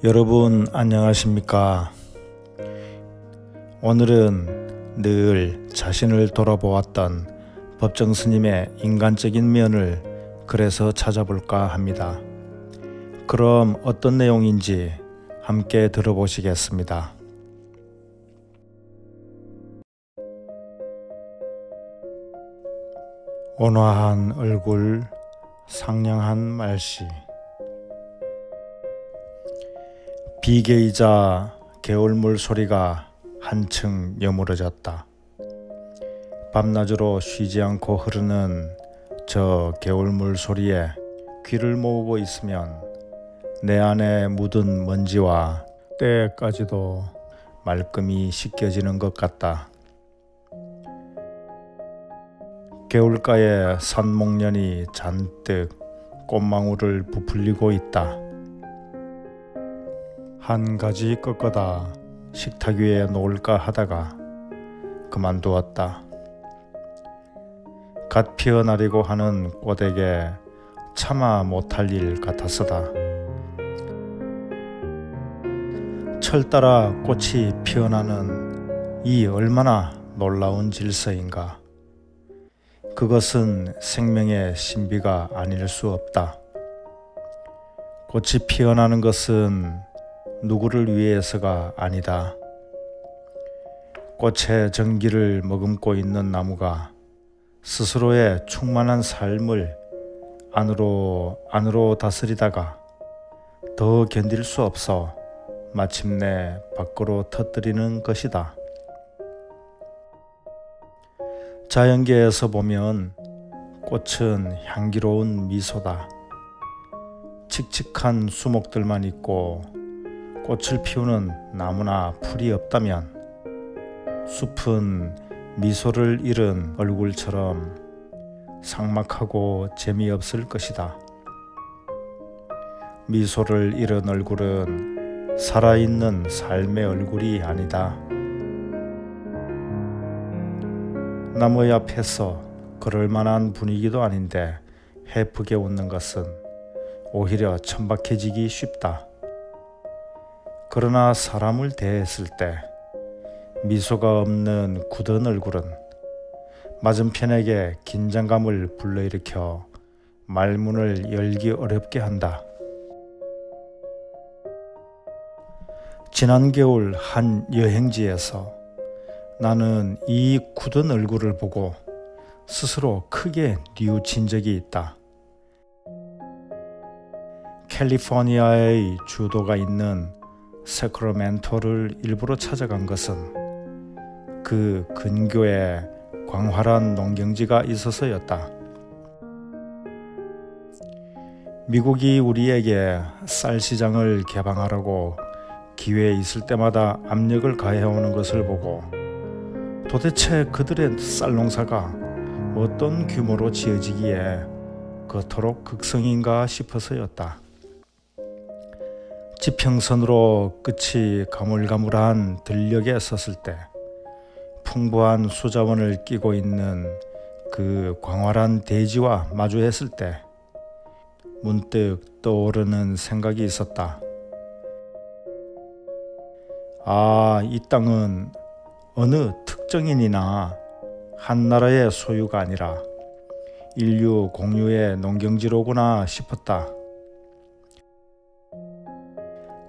여러분 안녕하십니까? 오늘은 늘 자신을 돌아보았던 법정 스님의 인간적인 면을 글에서 찾아볼까 합니다. 그럼 어떤 내용인지 함께 들어보시겠습니다. 온화한 얼굴, 상냥한 말씨. 비계이자 개울물 소리가 한층 여물어졌다. 밤낮으로 쉬지 않고 흐르는 저 개울물 소리에 귀를 모으고 있으면 내 안에 묻은 먼지와 때까지도 말끔히 씻겨지는 것 같다. 개울가에 산목련이 잔뜩 꽃망울을 부풀리고 있다. 한 가지 꺾어다 식탁 위에 놓을까 하다가 그만두었다. 갓 피어나려고 하는 꽃에게 차마 못할 일 같았어다. 철 따라 꽃이 피어나는 이 얼마나 놀라운 질서인가. 그것은 생명의 신비가 아닐 수 없다. 꽃이 피어나는 것은 누구를 위해서가 아니다. 꽃의 전기를 머금고 있는 나무가 스스로의 충만한 삶을 안으로 다스리다가 더 견딜 수 없어 마침내 밖으로 터뜨리는 것이다. 자연계에서 보면 꽃은 향기로운 미소다. 칙칙한 수목들만 있고 꽃을 피우는 나무나 풀이 없다면 숲은 미소를 잃은 얼굴처럼 삭막하고 재미없을 것이다. 미소를 잃은 얼굴은 살아있는 삶의 얼굴이 아니다. 나무 앞에서 그럴 만한 분위기도 아닌데 해프게 웃는 것은 오히려 천박해지기 쉽다. 그러나 사람을 대했을 때 미소가 없는 굳은 얼굴은 맞은편에게 긴장감을 불러일으켜 말문을 열기 어렵게 한다. 지난 겨울 한 여행지에서 나는 이 굳은 얼굴을 보고 스스로 크게 뉘우친 적이 있다. 캘리포니아의 주도가 있는 세크라멘토를 일부러 찾아간 것은 그 근교에 광활한 농경지가 있어서였다. 미국이 우리에게 쌀 시장을 개방하라고 기회 있을 때마다 압력을 가해오는 것을 보고 도대체 그들의 쌀 농사가 어떤 규모로 지어지기에 그토록 극성인가 싶어서였다. 지평선으로 끝이 가물가물한 들녘에 섰을 때 풍부한 수자원을 끼고 있는 그 광활한 대지와 마주했을 때 문득 떠오르는 생각이 있었다. 이 땅은 어느 특정인이나 한 나라의 소유가 아니라 인류 공유의 농경지로구나 싶었다.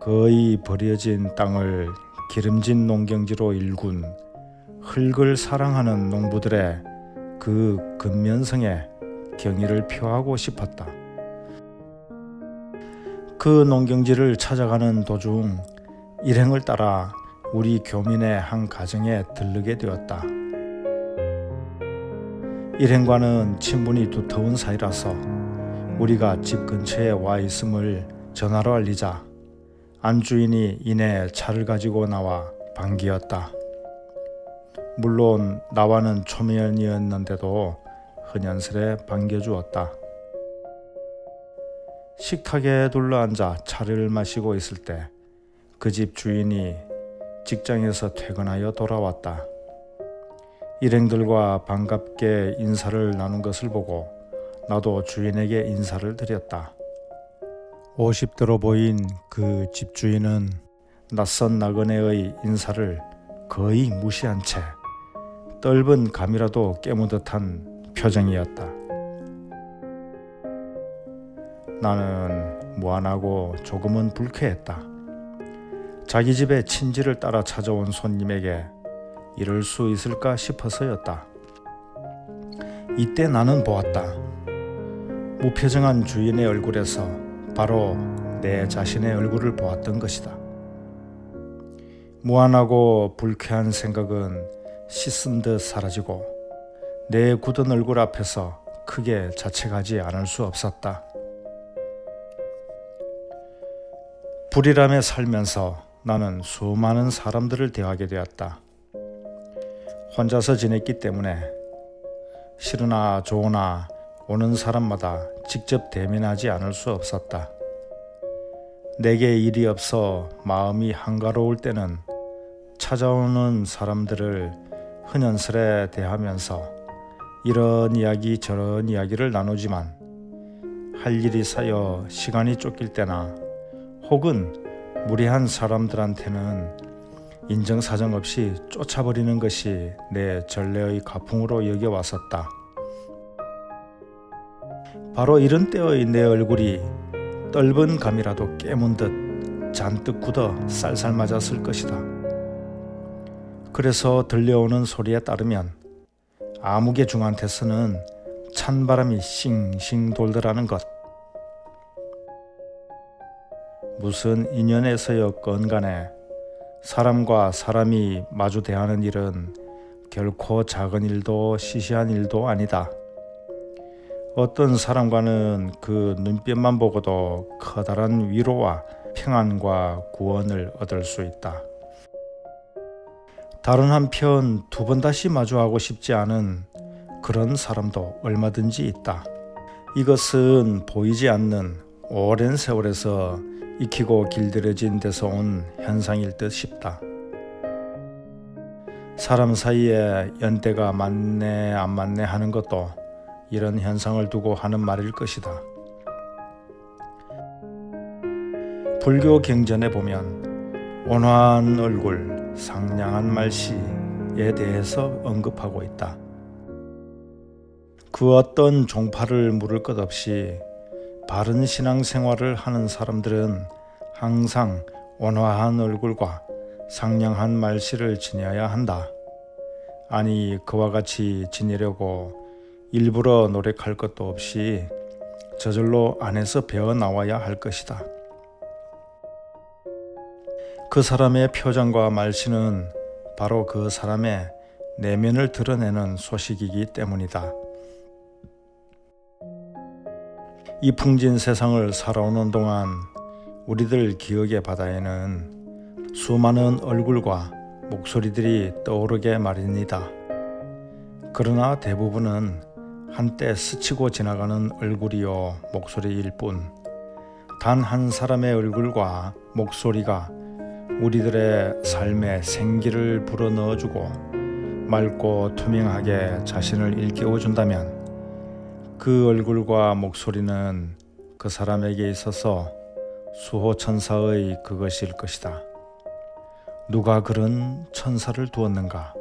거의 버려진 땅을 기름진 농경지로 일군 흙을 사랑하는 농부들의 그 근면성에 경의를 표하고 싶었다. 그 농경지를 찾아가는 도중 일행을 따라 우리 교민의 한 가정에 들르게 되었다. 일행과는 친분이 두터운 사이라서 우리가 집 근처에 와 있음을 전화로 알리자 안주인이 이내 차를 가지고 나와 반기었다. 물론 나와는 초면이었는데도 흔연스레 반겨주었다. 식탁에 둘러앉아 차를 마시고 있을 때 그 집 주인이 직장에서 퇴근하여 돌아왔다. 일행들과 반갑게 인사를 나눈 것을 보고 나도 주인에게 인사를 드렸다. 50대로 보인 그 집주인은 낯선 나그네의 인사를 거의 무시한 채 떫은 감이라도 깨문 듯한 표정이었다. 나는 무안하고 조금은 불쾌했다. 자기 집에 친지를 따라 찾아온 손님에게 이럴 수 있을까 싶어서였다. 이때 나는 보았다. 무표정한 주인의 얼굴에서 바로 내 자신의 얼굴을 보았던 것이다. 무안하고 불쾌한 생각은 씻은 듯 사라지고 내 굳은 얼굴 앞에서 크게 자책하지 않을 수 없었다. 불이람에 살면서 나는 수많은 사람들을 대하게 되었다. 혼자서 지냈기 때문에 싫으나 좋으나 오는 사람마다 직접 대면하지 않을 수 없었다. 내게 일이 없어 마음이 한가로울 때는 찾아오는 사람들을 흔연스레 대하면서 이런 이야기 저런 이야기를 나누지만 할 일이 쌓여 시간이 쫓길 때나 혹은 무례한 사람들한테는 인정사정 없이 쫓아버리는 것이 내 전례의 가풍으로 여겨왔었다. 바로 이런 때의 내 얼굴이 떫은 감이라도 깨문 듯 잔뜩 굳어 쌀쌀 맞았을 것이다. 그래서 들려오는 소리에 따르면 아무개 중한테서는 찬바람이 싱싱 돌더라는 것. 무슨 인연에서였건 간에 사람과 사람이 마주 대하는 일은 결코 작은 일도 시시한 일도 아니다. 어떤 사람과는 그 눈빛만 보고도 커다란 위로와 평안과 구원을 얻을 수 있다. 다른 한편 두 번 다시 마주하고 싶지 않은 그런 사람도 얼마든지 있다. 이것은 보이지 않는 오랜 세월에서 익히고 길들여진 데서 온 현상일 듯 싶다. 사람 사이에 연대가 맞네 안 맞네 하는 것도 이런 현상을 두고 하는 말일 것이다. 불교 경전에 보면 온화한 얼굴, 상냥한 말씨에 대해서 언급하고 있다. 그 어떤 종파를 물을 것 없이 바른 신앙생활을 하는 사람들은 항상 온화한 얼굴과 상냥한 말씨를 지녀야 한다. 아니 그와 같이 지내려고 일부러 노력할 것도 없이 저절로 안에서 배어나와야 할 것이다. 그 사람의 표정과 말씨는 바로 그 사람의 내면을 드러내는 소식이기 때문이다. 이 풍진 세상을 살아오는 동안 우리들 기억의 바다에는 수많은 얼굴과 목소리들이 떠오르게 마련이다. 그러나 대부분은 한때 스치고 지나가는 얼굴이요 목소리일 뿐, 단 한 사람의 얼굴과 목소리가 우리들의 삶에 생기를 불어넣어주고 맑고 투명하게 자신을 일깨워준다면 그 얼굴과 목소리는 그 사람에게 있어서 수호천사의 그것일 것이다. 누가 그런 천사를 두었는가?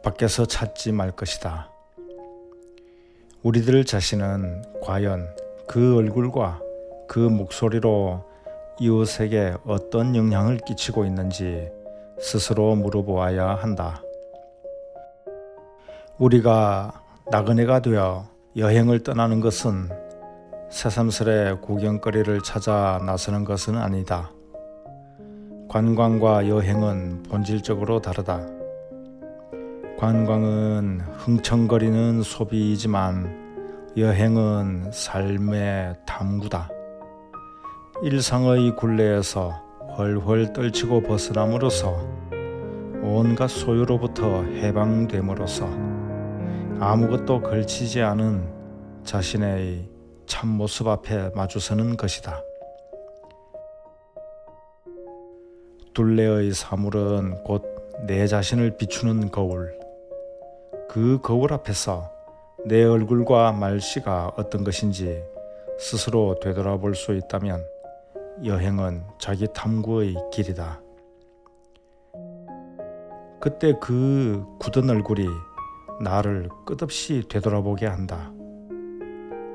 밖에서 찾지 말 것이다. 우리들 자신은 과연 그 얼굴과 그 목소리로 이웃에게 어떤 영향을 끼치고 있는지 스스로 물어보아야 한다. 우리가 나그네가 되어 여행을 떠나는 것은 새삼스레 구경거리를 찾아 나서는 것은 아니다. 관광과 여행은 본질적으로 다르다. 관광은 흥청거리는 소비이지만 여행은 삶의 탐구다. 일상의 굴레에서 훨훨 떨치고 벗어남으로써 온갖 소유로부터 해방됨으로써 아무것도 걸치지 않은 자신의 참모습 앞에 마주서는 것이다. 둘레의 사물은 곧 내 자신을 비추는 거울. 그 거울 앞에서 내 얼굴과 말씨가 어떤 것인지 스스로 되돌아볼 수 있다면 여행은 자기 탐구의 길이다. 그때 그 굳은 얼굴이 나를 끝없이 되돌아보게 한다.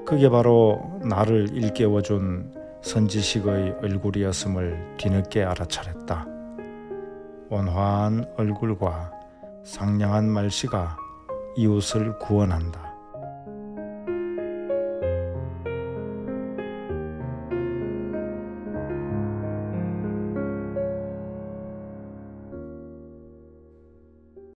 그게 바로 나를 일깨워준 선지식의 얼굴이었음을 뒤늦게 알아차렸다. 온화한 얼굴과 상냥한 말씨가 이웃을 구원한다.